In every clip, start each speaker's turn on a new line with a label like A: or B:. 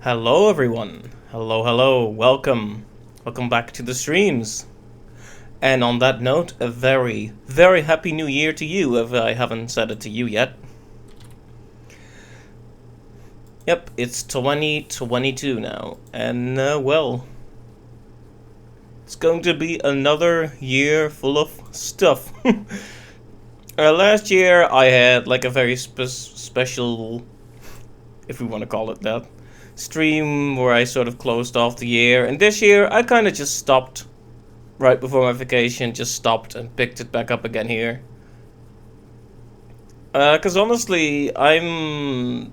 A: Hello everyone. Hello. Welcome back to the streams. And on that note, a very happy new year to you if I haven't said it to you yet. Yep, it's 2022 now. And well, it's going to be another year full of stuff. Last year I had like a very special, if we want to call it that, stream where I sort of closed off the year, and this year I kind of just stopped right before my vacation, just stopped and picked it back up again here. Cause honestly, I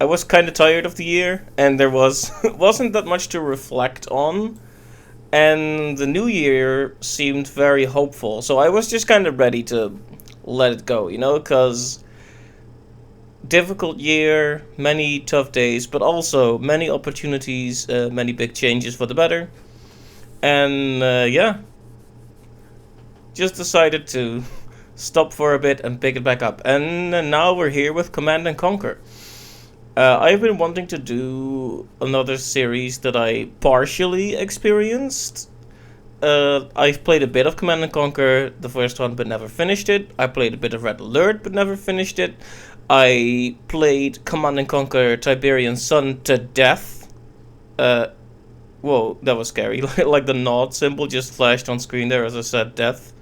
A: was kind of tired of the year, and there wasn't that much to reflect on, and the new year seemed very hopeful, so I was just kind of ready to let it go, cause difficult year, many tough days, but also many opportunities, many big changes for the better. And yeah, just decided to stop for a bit and pick it back up. And now we're here with Command and Conquer. I've been wanting to do another series that I partially experienced. I've played a bit of Command and Conquer, the first one, but never finished it. I played a bit of Red Alert, but never finished it. I played Command and Conquer Tiberian Sun to death. Whoa, that was scary. Like the nod symbol just flashed on screen there as I said death.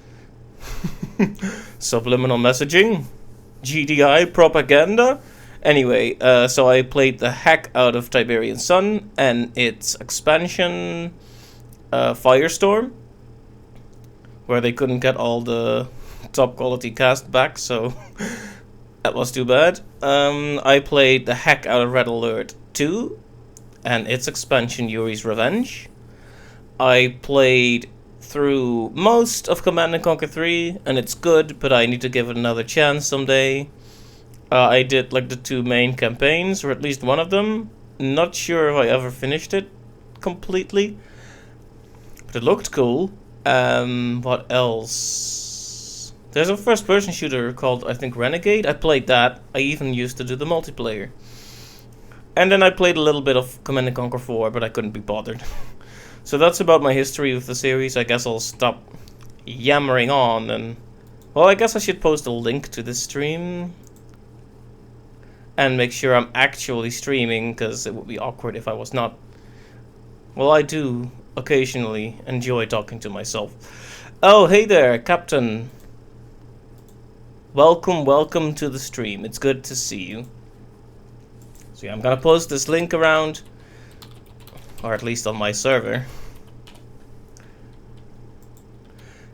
A: Subliminal messaging. GDI propaganda. Anyway, so I played the heck out of Tiberian Sun and its expansion, Firestorm, where they couldn't get all the top quality cast back, so that was too bad. I played the heck out of Red Alert 2 and its expansion Yuri's Revenge. I played through most of Command & Conquer 3 and it's good, but I need to give it another chance someday. I did like the two main campaigns, or at least one of them. Not sure if I ever finished it completely, but it looked cool. What else? There's a first-person shooter called, I think, Renegade. I played that. I even used to do the multiplayer. And then I played a little bit of Command & Conquer 4, but I couldn't be bothered. So that's about my history with the series. I guess I'll stop yammering on and... Well, I guess I should post a link to this stream. And make sure I'm actually streaming, because it would be awkward if I was not. Well, I do occasionally enjoy talking to myself. Oh, hey there, Captain. Welcome to the stream. It's good to see you. So yeah, I'm gonna post this link around, or at least on my server.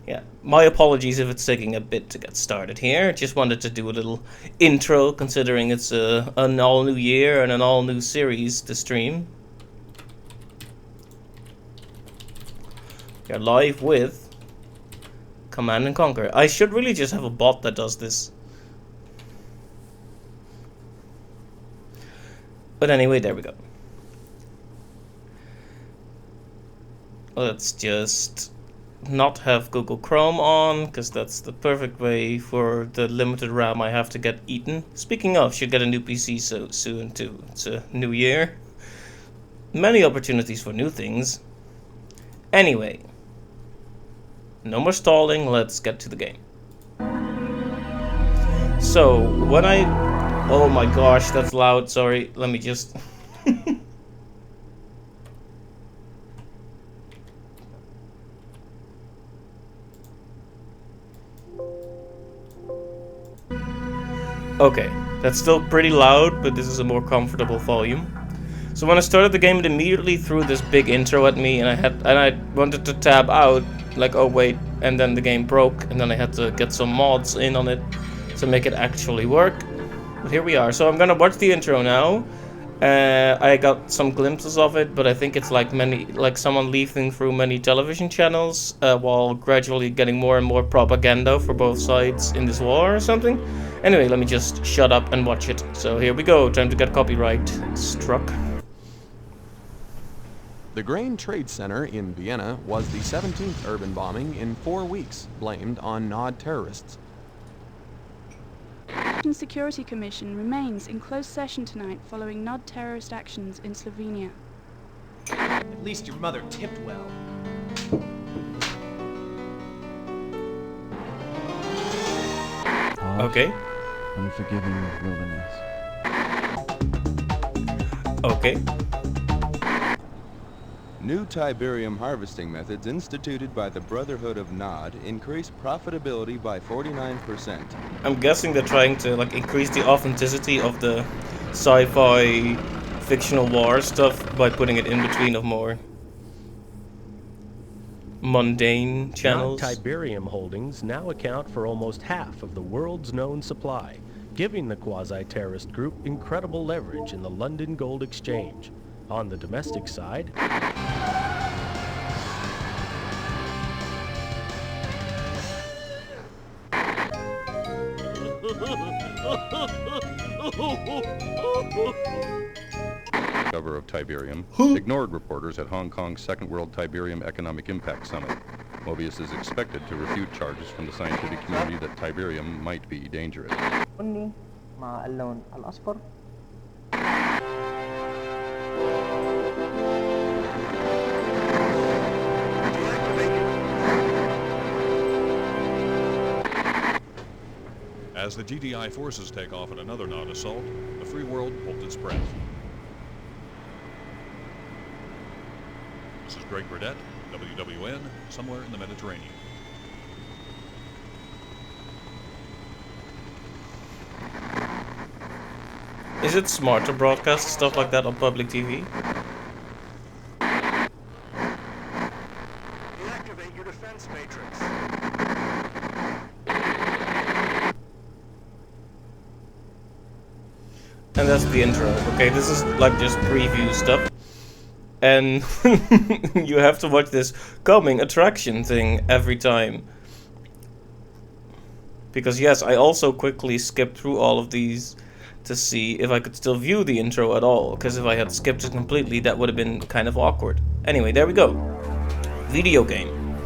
A: Yeah, my apologies if it's taking a bit to get started here. Just wanted to do a little intro, considering it's an all-new year and an all-new series to stream. You're live with Command and Conquer. I should really just have a bot that does this. But anyway, there we go. Let's just not have Google Chrome on, because that's the perfect way for the limited RAM I have to get eaten. Speaking of, should get a new PC so soon too. It's a new year. Many opportunities for new things. Anyway. No more stalling, let's get to the game. So, when I... Oh my gosh, that's loud, sorry. Let me just... Okay, that's still pretty loud, but this is a more comfortable volume. So when I started the game, it immediately threw this big intro at me, and I wanted to tab out, like, oh wait, and then the game broke, and then I had to get some mods in on it to make it actually work. But here we are. So I'm gonna watch the intro now. I got some glimpses of it, but I think it's like someone leafing through many television channels while gradually getting more and more propaganda for both sides in this war or something. Anyway, let me just shut up and watch it. So here we go. Time to get copyright struck.
B: The Grain Trade Center in Vienna was the 17th urban bombing in 4 weeks, blamed on Nod terrorists.
C: The Security Commission remains in closed session tonight following NOD terrorist actions in Slovenia.
D: At least your mother tipped well.
A: Okay.
E: Unforgiving wilderness.
A: Okay.
B: New Tiberium harvesting methods instituted by the Brotherhood of Nod increase profitability by 49%.
A: I'm guessing they're trying to like increase the authenticity of the sci-fi fictional war stuff by putting it in between of more mundane channels.
F: Non-Tiberium holdings now account for almost half of the world's known supply, giving the quasi-terrorist group incredible leverage in the London Gold Exchange. On the domestic side,
G: Cover of Tiberium ignored reporters at Hong Kong's Second World Tiberium Economic Impact Summit. Mobius is expected to refute charges from the scientific community that Tiberium might be dangerous.
H: مع اللون الأصفر.
I: As the GDI forces take off in another Nod assault, the free world holds its breath. This is Greg Burdett, WWN, somewhere in the Mediterranean.
A: Is it smart to broadcast stuff like that on public TV?
J: Deactivate your defense matrix.
A: And that's the intro. Okay, this is like just preview stuff. And you have to watch this coming attraction thing every time. Because yes, I also quickly skipped through all of these to see if I could still view the intro at all. Because if I had skipped it completely, that would have been kind of awkward. Anyway, there we go. Video game.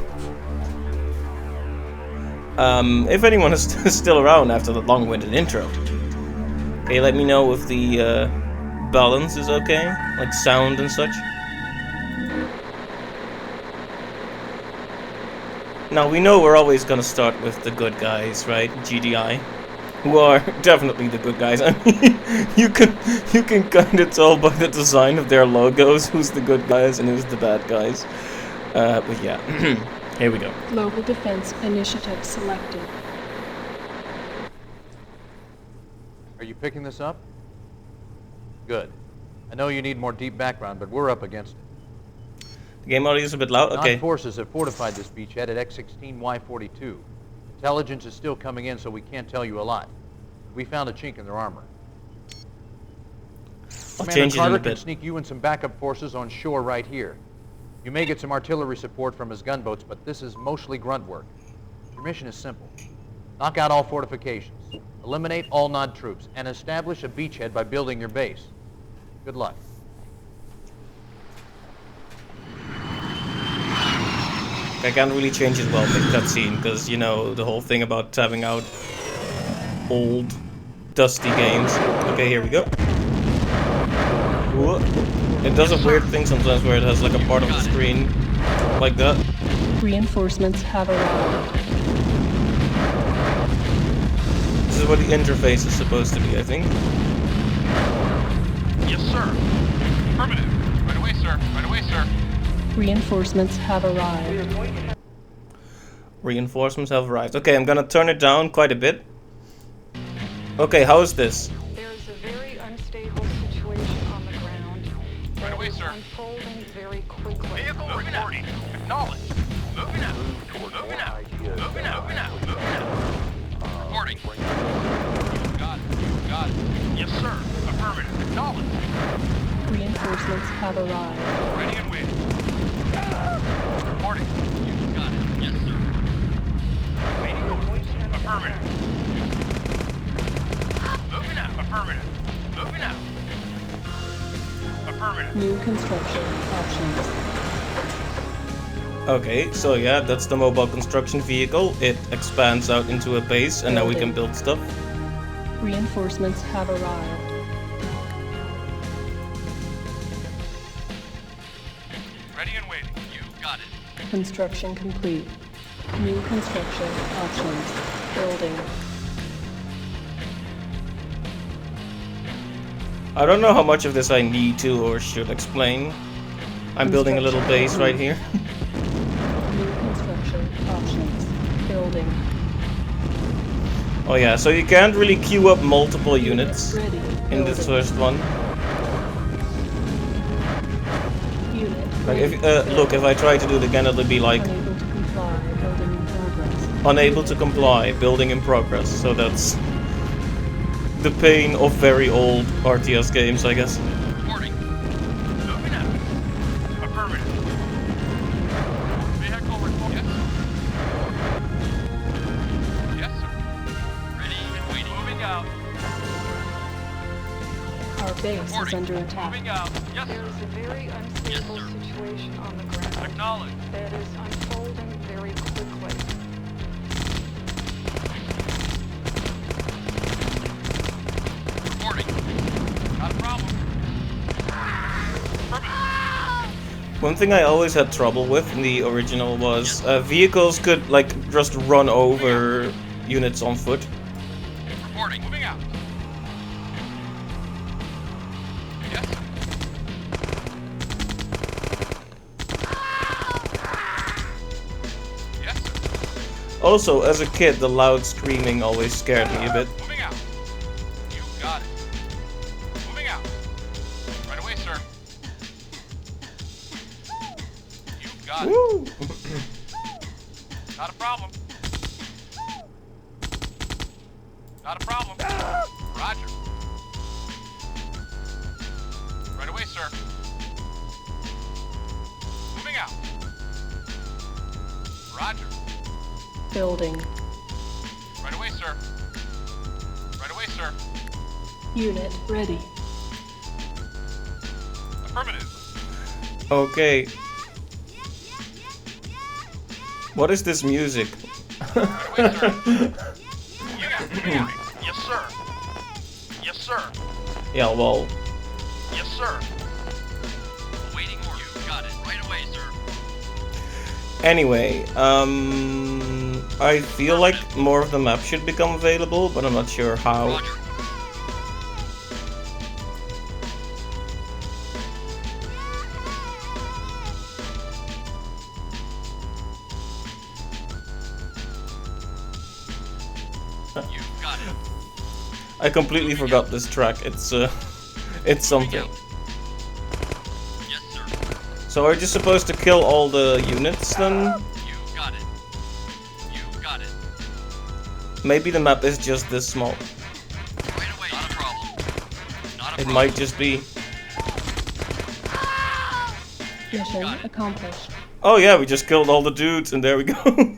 A: If anyone is still around after the long-winded intro. Okay, let me know if the balance is okay, like sound and such. Now we know we're always gonna start with the good guys, right? GDI, who are definitely the good guys. I mean, you can kind of tell by the design of their logos who's the good guys and who's the bad guys. But yeah, here we go.
C: Global Defense Initiative selected.
K: Are you picking this up? Good. I know you need more deep background, but we're up against it.
A: The game audio is a bit loud. Okay.
K: Nod forces have fortified this beachhead at X16Y42. Intelligence is still coming in, so we can't tell you a lot. We found a chink in their armor.
A: I'll
K: Commander
A: change it in
K: Carter
A: a
K: can
A: bit.
K: sneak you and some backup forces on shore right here. You may get some artillery support from his gunboats, but this is mostly grunt work. Your mission is simple. Knock out all fortifications, eliminate all Nod troops, and establish a beachhead by building your base. Good luck.
A: I can't really change it well, the cutscene, because, you know, the whole thing about having out old, dusty games. Okay, here we go. Whoa. It does a weird thing sometimes where it has like a part of the screen like that.
C: Reinforcements have arrived.
A: This is what the interface is supposed to be, I think.
J: Yes, sir. Affirmative. Right away, sir. Right away, sir.
C: Reinforcements have arrived.
A: Reinforcements have arrived. Okay, I'm gonna turn it down quite a bit. Okay, how is this?
L: There is a very unstable situation on the ground.
J: Right away, sir.
L: Unfolding very quickly.
J: Vehicle reporting. Acknowledge. Moving out. Moving out. Moving out. Moving out. Moving out. Reporting. Got it. Got it. Yes, sir. Affirmative. Acknowledge.
C: Reinforcements have arrived.
J: Ready and waiting. Reporting. Got it. Yes, sir. Waiting orders. Affirmative. Moving out. Affirmative. Moving out. Affirmative.
C: New construction options.
A: Okay, so yeah, that's the mobile construction vehicle. It expands out into a base, and now we can build stuff.
M: Reinforcements have arrived.
J: Ready and waiting. You got it.
M: Construction complete. New construction options. Building.
A: I don't know how much of this I need to or should explain. I'm building a little base right here.
M: New construction options. Building.
A: Oh yeah, so you can't really queue up multiple units in this first one. Like if look, if I try to do it again, it'll be like unable to comply, building in progress. So that's the pain of very old RTS games, I guess.
J: Reporting. Moving out. Affirmative. Vehicle report. Yes, sir. Yes, sir. Ready and waiting. Moving out.
M: Our base is under attack.
J: Moving out. Yes,
L: There is a very unstable situation on the ground.
J: Acknowledge.
L: That is unfolding very quickly.
J: Reporting. Not a problem.
A: One thing I always had trouble with in the original was vehicles could like just run over units on foot.
J: Reporting. Moving out. Yes, sir. Yes, sir.
A: Also, as a kid, the loud screaming always scared me a bit.
J: Moving out. You got it. Moving out. Right away, sir. You got
A: Woo!
J: it. Not a problem. Not a problem. Roger. Right away, sir. Moving out. Roger.
M: Building.
J: Right away, sir. Right away, sir.
M: Unit ready.
J: Affirmative.
A: Okay. What is this music?
J: Right away, sir. You got it. Yes, sir. Yes, sir.
A: Yeah, well,
J: Yes, sir. Waiting order. You got it. Right away, sir.
A: anyway, I feel like more of the map should become available, but I'm not sure how.
J: Roger. You got it.
A: I completely forgot this track. It's something.
J: Yes, sir.
A: So are you supposed to kill all the units then?
J: You got it. You got it.
A: Maybe the map is just this small.
J: Right away. Not a problem. Not a
A: It
J: problem.
A: might just be.
M: Mission accomplished.
A: Oh yeah, we just killed all the dudes and there we go.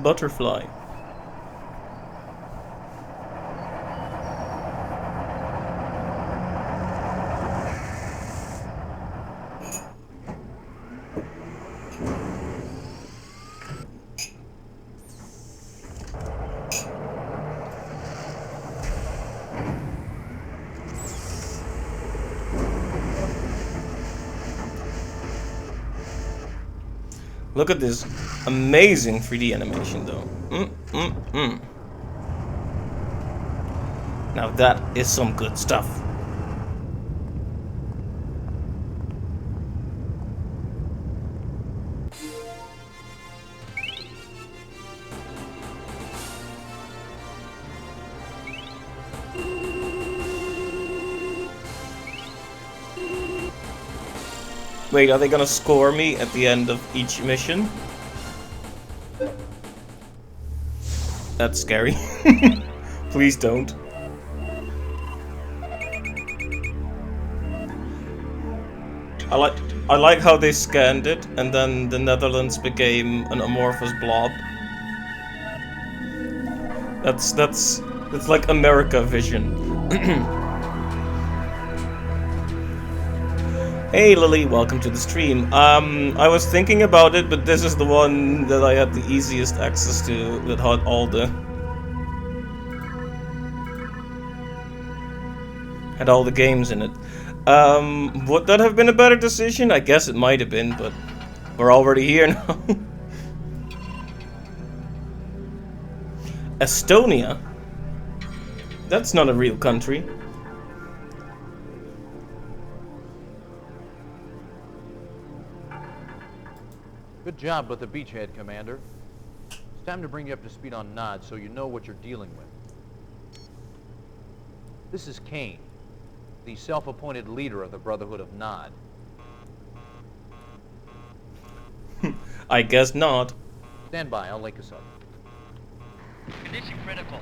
A: Butterfly. Look at this amazing 3D animation though. Now that is some good stuff. Wait, are they gonna score me at the end of each mission? That's scary. Please don't. I like how they scanned it and then the Netherlands became an amorphous blob. That's like America vision. Hey Lily, welcome to the stream. I was thinking about it, but this is the one that I had the easiest access to, that had all the Had all the games in it. Would that have been a better decision? I guess it might have been, but we're already here now. Estonia? That's not a real country.
K: Good job with the beachhead, Commander. It's time to bring you up to speed on Nod so you know what you're dealing with. This is Kane, the self-appointed leader of the Brotherhood of Nod.
A: I guess not.
K: Stand by, I'll link us up.
N: Condition critical.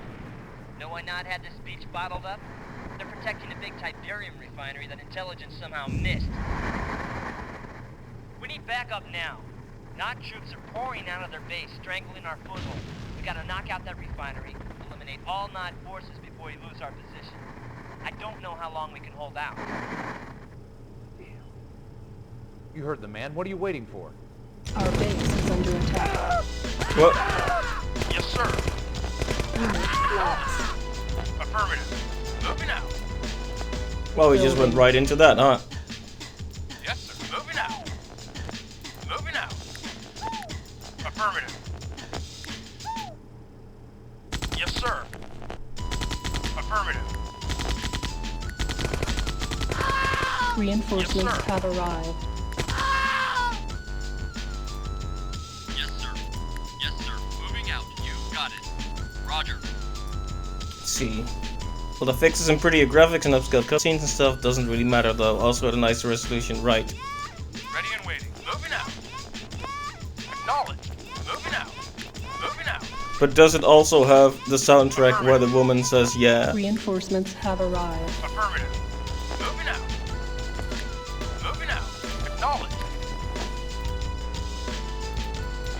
N: Know why Nod had this beach bottled up? They're protecting a big Tiberium refinery that intelligence somehow missed. We need backup now. Nod troops are pouring out of their base, strangling our foothold. We gotta knock out that refinery, eliminate all Nod forces before we lose our position. I don't know how long we can hold out.
K: Damn. You heard the man. What are you waiting for?
M: Our base is under attack.
A: What?
J: Yes, sir.
M: Unit lost.
J: Affirmative. Moving out.
A: Well, we just went right into that, huh?
J: Yes, sir. Moving out. Moving out. Affirmative. Yes, sir. Affirmative.
M: Reinforcements
J: Yes, sir.
M: have arrived.
J: Yes, sir. Yes, sir. Moving out. You got it. Roger.
A: Let's see. Well, the fix isn't pretty. Graphics and upscale cutscenes and stuff doesn't really matter though. Also had a nicer resolution, right?
J: Ready and waiting. Moving out. Acknowledged. Moving out. Moving out.
A: But does it also have the soundtrack where the woman says yeah?
M: Reinforcements have arrived.
J: Affirmative. Moving out. Moving out. Acknowledged.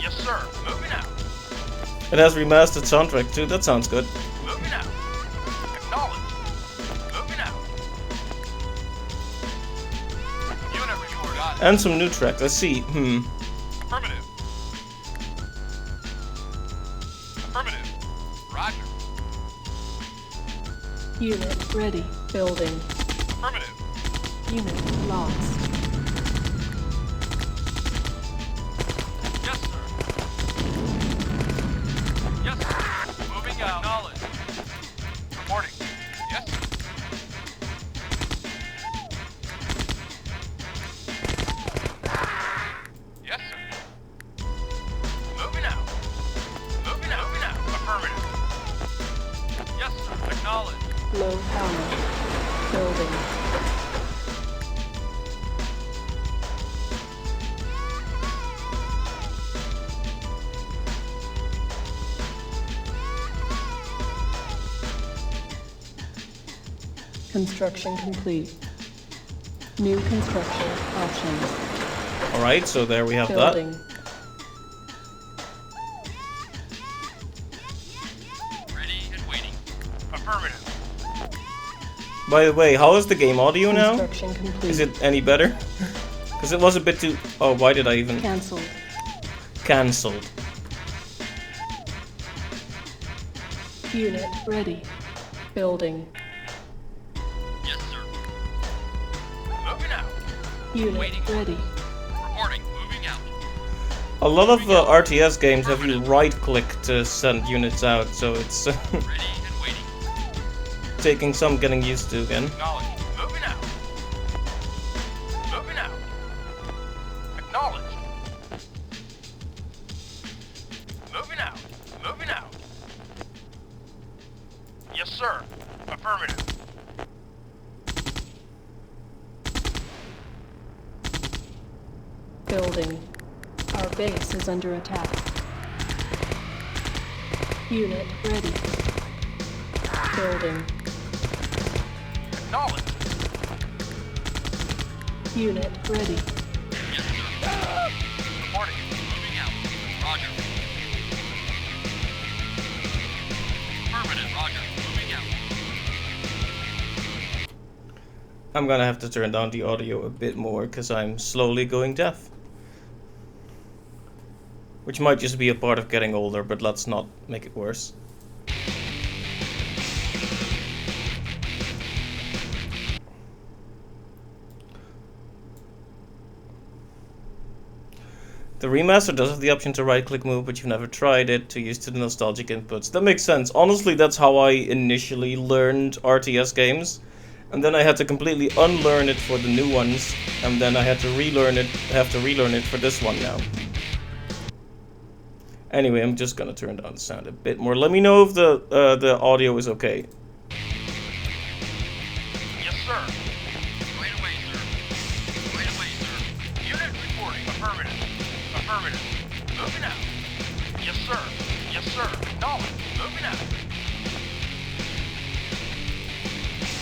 J: Yes, sir. Moving out.
A: It has remastered soundtrack too. That sounds good.
J: Moving out. Acknowledged. Moving out. Unit report. Got it.
A: And some new tracks. Let's see.
J: Affirmative. Affirmative. Roger.
M: Unit ready. Building.
J: Affirmative.
M: Unit lost.
J: Yes, sir. Yes, sir. Moving out. Acknowledged. Reporting. Yes, sir. Yes, sir. Moving out. Moving out. Moving out. Affirmative. Yes, sir. Acknowledged.
M: Low power. Building. Construction complete. New construction options.
A: Alright, so there we have
M: Building.
J: Ready and waiting. Affirmative.
A: that. By the way, how is the game audio now?
M: Construction complete.
A: Is it any better? Because it was a bit too... Oh, why did I even...
M: Cancelled.
A: Cancelled.
M: Unit ready. Building.
J: Yes, sir. Moving out.
M: Unit
J: Waiting.
M: ready.
J: Reporting. Moving out.
A: A lot of RTS games have you right-click to send units out, so it's
J: Ready and waiting.
A: taking some getting used to again.
J: Acknowledged. Moving out. Moving out. Acknowledged. Moving out. Moving out. Yes, sir. Affirmative.
M: Building. Our base is under attack. Unit ready. Building.
J: Acknowledged.
M: Unit ready.
J: Yes, sir. Reporting. Moving out. Roger. Affirmative. Roger. Moving out.
A: I'm gonna have to turn down the audio a bit more because I'm slowly going deaf. Which might just be a part of getting older, but let's not make it worse. The remaster does have the option to right-click move, but you've never tried it to use to the nostalgic inputs. That makes sense. Honestly, that's how I initially learned RTS games. And then I had to completely unlearn it for the new ones. And then I had to relearn it for this one now. Anyway, I'm just gonna turn down the sound a bit more. Let me know if the audio is okay.
J: Yes, sir. Right away, sir. Right away, sir. Unit reporting. Affirmative. Affirmative. Moving out. Yes, sir. Yes, sir. Acknowledged. Moving out.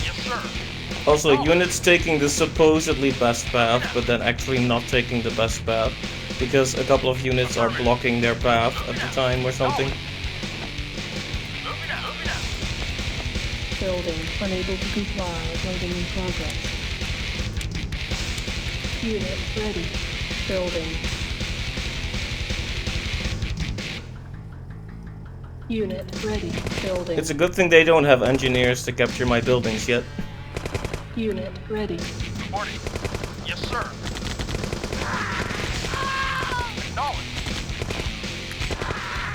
J: Yes, sir.
A: Also, units taking the supposedly best path, but then actually not taking the best path. Because a couple of units are blocking their path at the time or something.
M: Building. Unable to comply. Loading in progress. Unit ready. Building. Unit ready. Building.
A: It's a good thing they don't have engineers to capture my buildings yet.
M: Unit ready.
J: Reporting. Yes, sir. Acknowledged.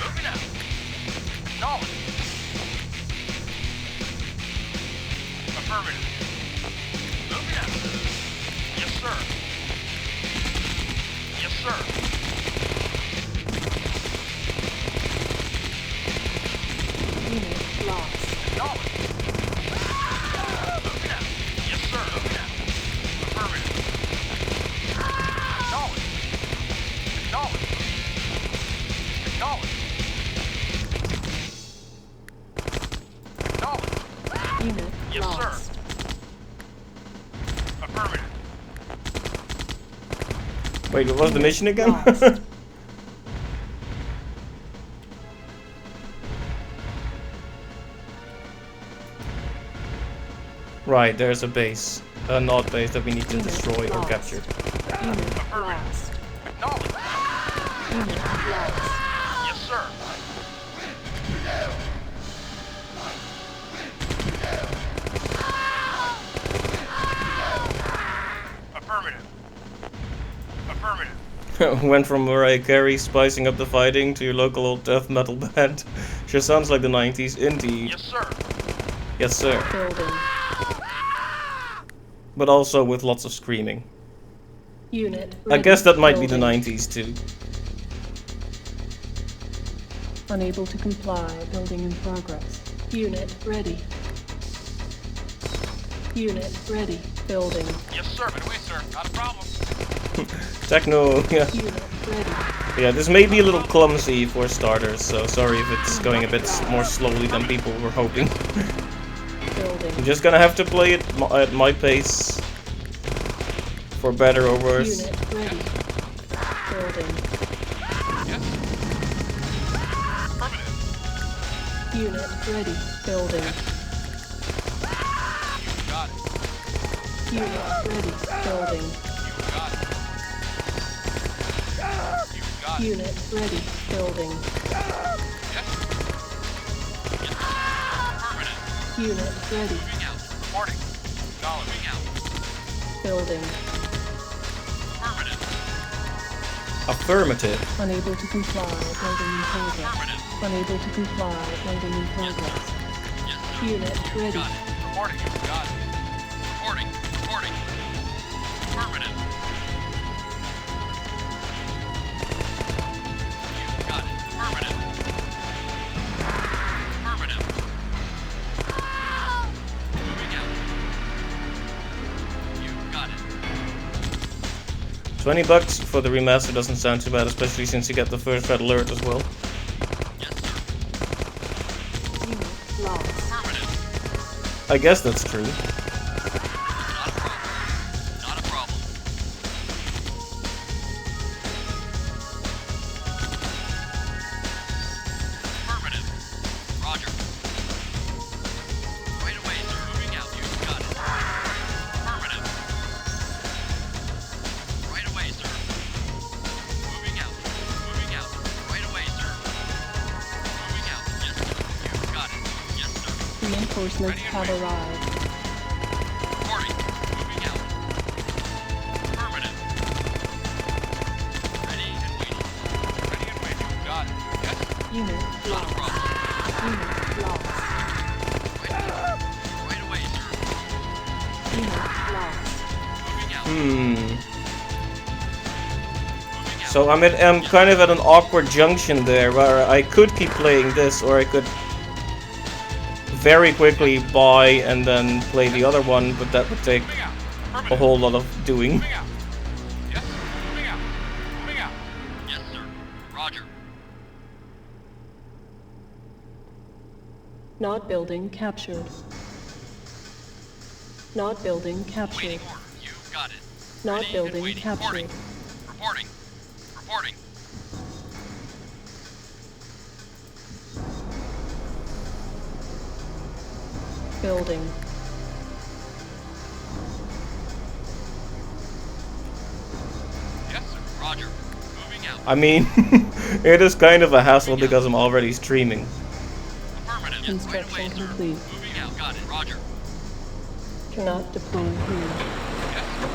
J: Moving out. Acknowledged. Affirmative. Moving out. Yes, sir. Yes, sir.
M: Unit lost.
J: Acknowledged. Moving out. Yes, sir. Moving out. Affirmative. Acknowledged. Acknowledged. Acknowledged. Acknowledged.
M: Unit
J: Yes,
M: lost.
J: sir. Affirmative.
A: Wait, what was the mission again? Right, there's a base. A Nod base that we need to destroy or capture.
M: Unit lost.
J: Acknowledged.
M: Unit lost.
J: Yes, sir. Affirmative. Affirmative.
A: Went from Mariah Carey spicing up the fighting to your local old death metal band. Sure sounds like the 90s, indeed.
J: Yes, sir.
A: Yes, sir.
M: Building.
A: But also with lots of screaming.
M: Unit
A: I
M: ready.
A: guess that might be the
M: Building.
A: 90s too.
M: Unable to comply. Building in progress. Unit ready. Unit ready. Building.
J: Yes, sir. Midway, sir. Not a problem.
A: Techno, yeah.
M: Unit ready.
A: Yeah, this may be a little clumsy for starters, so sorry if it's going a bit more slowly than people were hoping.
M: Building.
A: I'm just gonna have to play it at my pace. For better or worse.
M: Unit ready. Building.
J: Yes. Affirmative.
M: Unit ready. Building.
J: Got it.
M: Unit ready. Building.
J: Got it. You got it.
M: Unit ready. Building.
J: Yes. Yes. Affirmative.
M: Unit ready.
J: Moving out. Reporting. Acknowledged. Moving out.
M: Building.
J: Affirmative.
A: Affirmative.
M: Unable to comply. Building in progress.
J: Affirmative.
M: Unable to comply. Building in progress.
J: Yes, sir.
M: Unit ready.
J: Got it. Reporting. Got it. Reporting. Reporting. Affirmative. You got it. Affirmative. Affirmative. Moving out. You got it.
A: $20 for the remaster doesn't sound too bad, especially since you get the first red alert as well.
J: Yes, sir.
M: Unit lost.
J: Affirmative.
A: I guess that's true.
J: Not a problem. Not a problem. Affirmative. Roger. Right away, sir. Moving out. You got it. Affirmative. Right away, sir. Moving out. Moving out. Right away, sir. Moving out. Yes, sir. You got it. Yes, sir.
M: Reinforcements have arrived.
J: Reporting. Moving out. Affirmative. Ready and waiting.
M: Unit lost. Unit lost.
J: Right away, sir.
M: Unit lost.
A: So I'm kind of at an awkward junction there, where I could keep playing this, or I could very quickly buy and then play the other one, but that would take a whole lot of doing.
J: Yes, moving out. Moving out. Yes, sir. Roger.
M: Not building captured. Not building captured.
J: Waiting order. You got it.
M: Not
J: Ready and
M: building
J: waiting.
M: captured.
J: Reporting. Reporting.
M: Building.
J: Yes, sir. Roger. Moving out.
A: I mean, it is kind of a hassle because I'm already streaming.
J: Affirmative.
M: Construction
J: Right away, sir.
M: complete.
J: Moving out. Got it. Roger.
M: Cannot deploy here.
J: Yes, sir.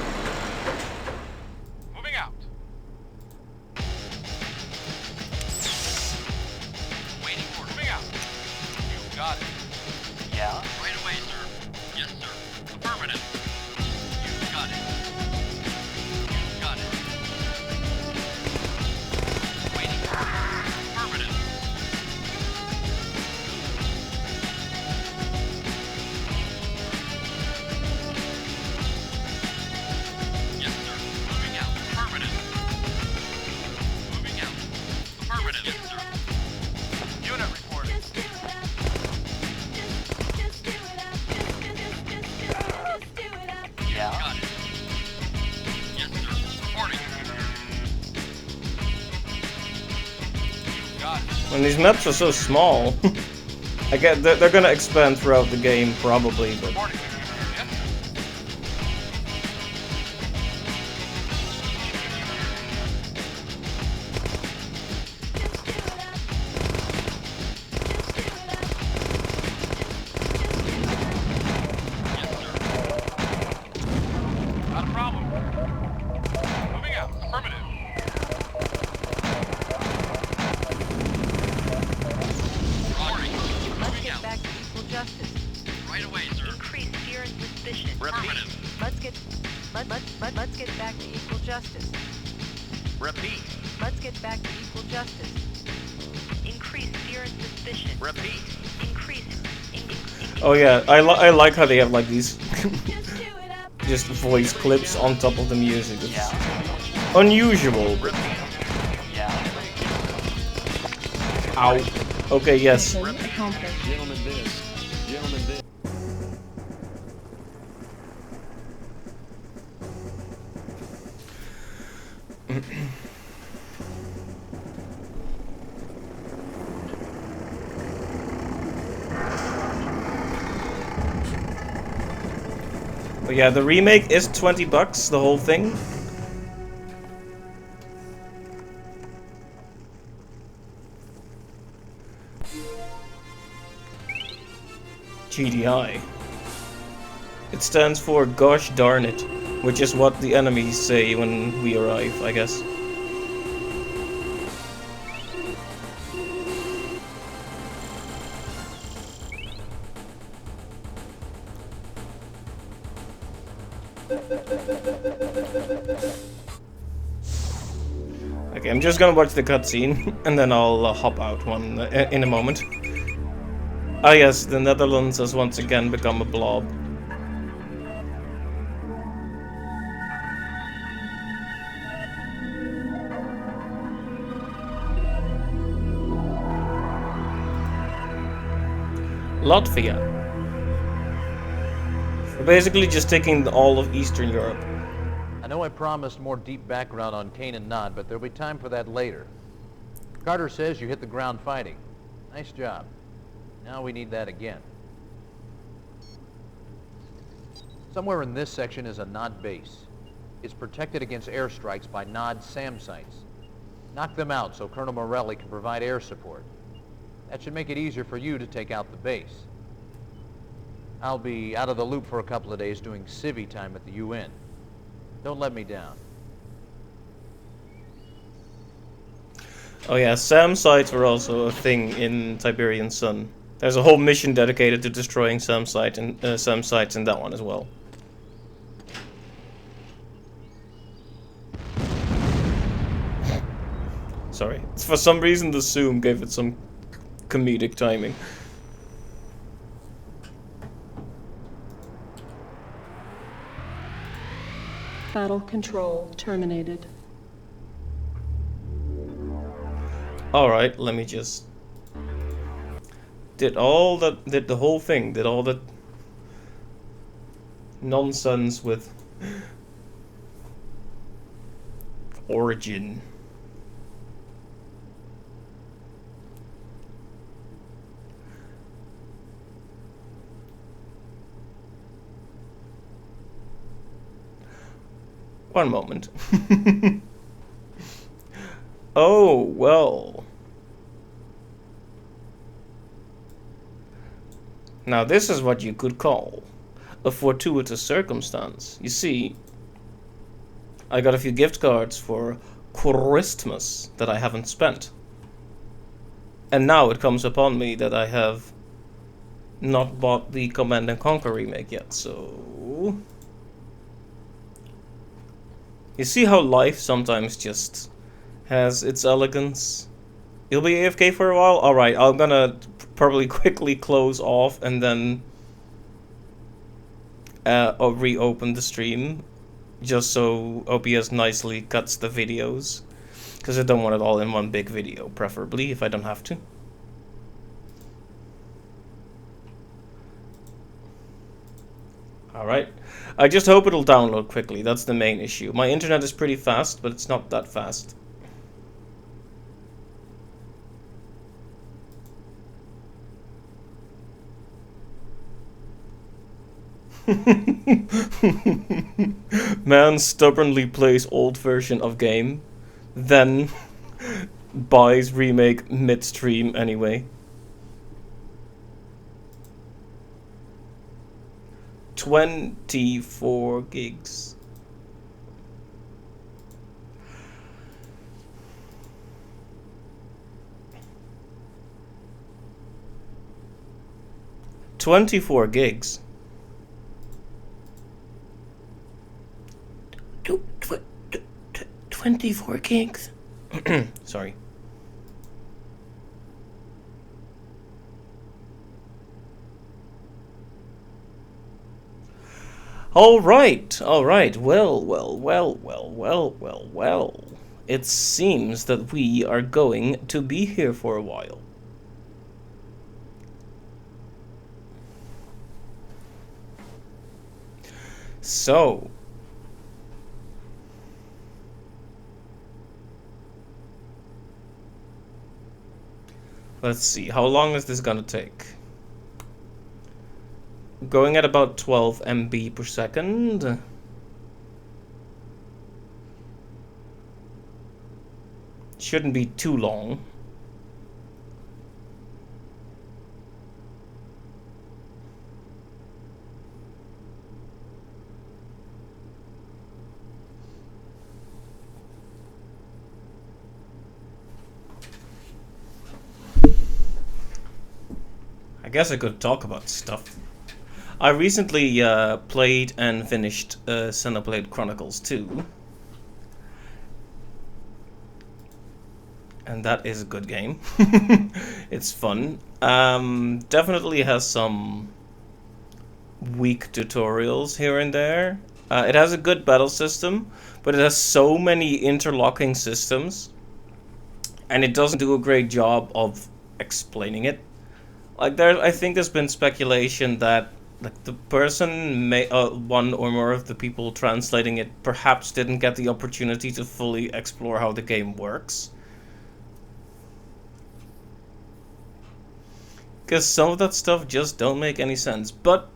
J: Moving out. Waiting order. Moving out. You got it. Yeah? Right away, sir. Yes, sir. Affirmative. You got it. You got it. Waiting order. Affirmative. Yes, sir. Moving out. Affirmative. Moving out. Affirmative. Yes, sir. Unit reporting. Yeah. Got it. Yes, sir. Reporting. You got it.
A: When these maps are so small, I get they're gonna expand throughout the game probably, but
J: Reporting. Yes, sir. Yes, sir. Not a problem. Moving out. Affirmative. Reporting. Moving out.
N: Back to equal justice.
J: Right away, sir.
N: Increase fear and suspicion.
J: Affirmative.
N: Let's get back to equal justice.
J: Repeat.
N: Let's get back to equal justice. Increase fear and suspicion.
J: Repeat.
N: Increase.
A: oh yeah, I like how they have like these just voice clips on top of the music. It's unusual. But... Ow. Okay, yes.
M: Mission accomplished.
B: Gentlemen, this. Gentlemen, this.
A: But yeah, the remake is $20, the whole thing. GDI. It stands for gosh darn it, which is what the enemies say when we arrive, I guess. Okay, I'm just gonna watch the cutscene, and then I'll hop out in a moment. Ah yes, the Netherlands has once again become a blob. Latvia. We're basically just taking all of Eastern Europe.
K: I know I promised more deep background on Kane and Nod, but there'll be time for that later. Carter says you hit the ground fighting. Nice job. Now we need that again. Somewhere in this section is a Nod base. It's protected against airstrikes by Nod SAM sites. Knock them out so Colonel Morelli can provide air support. That should make it easier for you to take out the base. I'll be out of the loop for a couple of days doing civvy time at the UN. Don't let me down.
A: Oh yeah, SAM sites were also a thing in Tiberian Sun. There's a whole mission dedicated to destroying SAM sites in that one as well. Sorry, for some reason the zoom gave it some comedic timing.
M: Battle control terminated.
A: Alright, let me just... Did all the whole thing, did all the nonsense with origin. One moment. Oh, well. Now this is what you could call a fortuitous circumstance. You see, I got a few gift cards for Christmas that I haven't spent. And now it comes upon me that I have not bought the Command & Conquer remake yet, so... You see how life sometimes just has its elegance? You'll be AFK for a while? Alright, I'm gonna probably quickly close off and then reopen the stream. Just so OBS nicely cuts the videos. Because I don't want it all in one big video, preferably, if I don't have to. Alright. I just hope it'll download quickly, that's the main issue. My internet is pretty fast, but it's not that fast. Man stubbornly plays old version of game, then buys remake midstream anyway. 24 gigs. $24 gigs. 24 gigs. Sorry. All right. Well. It seems that we are going to be here for a while. So, let's see, how long is this gonna take? Going at about 12 MB per second. Shouldn't be too long. I guess I could talk about stuff. I recently played and finished Xenoblade Chronicles 2. And that is a good game. It's fun. Definitely has some weak tutorials here and there. It has a good battle system, but it has so many interlocking systems. And it doesn't do a great job of explaining it. Like I think there's been speculation that like the person, one or more of the people translating it, perhaps didn't get the opportunity to fully explore how the game works. Because some of that stuff just don't make any sense, but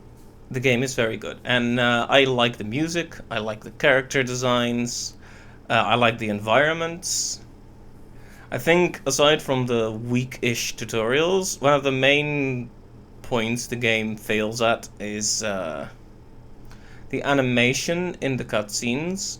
A: the game is very good. And I like the music, I like the character designs, I like the environments. I think, aside from the weak-ish tutorials, one of the main points the game fails at is the animation in the cutscenes.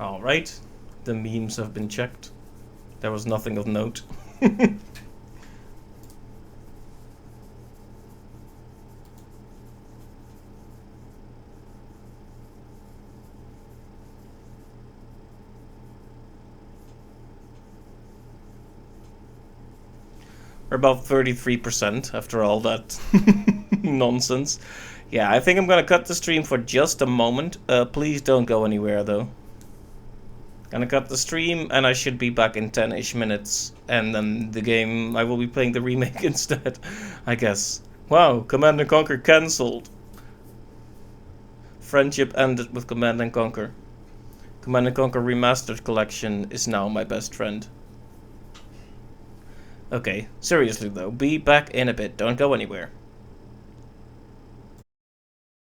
A: Alright, the memes have been checked. There was nothing of note. We're about 33% after all that nonsense. Yeah, I think I'm gonna cut the stream for just a moment. Please don't go anywhere though. Gonna cut the stream and I should be back in 10-ish minutes. And then the game, I will be playing the remake instead, I guess. Wow, Command & Conquer cancelled. Friendship ended with Command & Conquer. Command & Conquer Remastered Collection is now my best friend. Okay, seriously though, be back in a bit, don't go anywhere.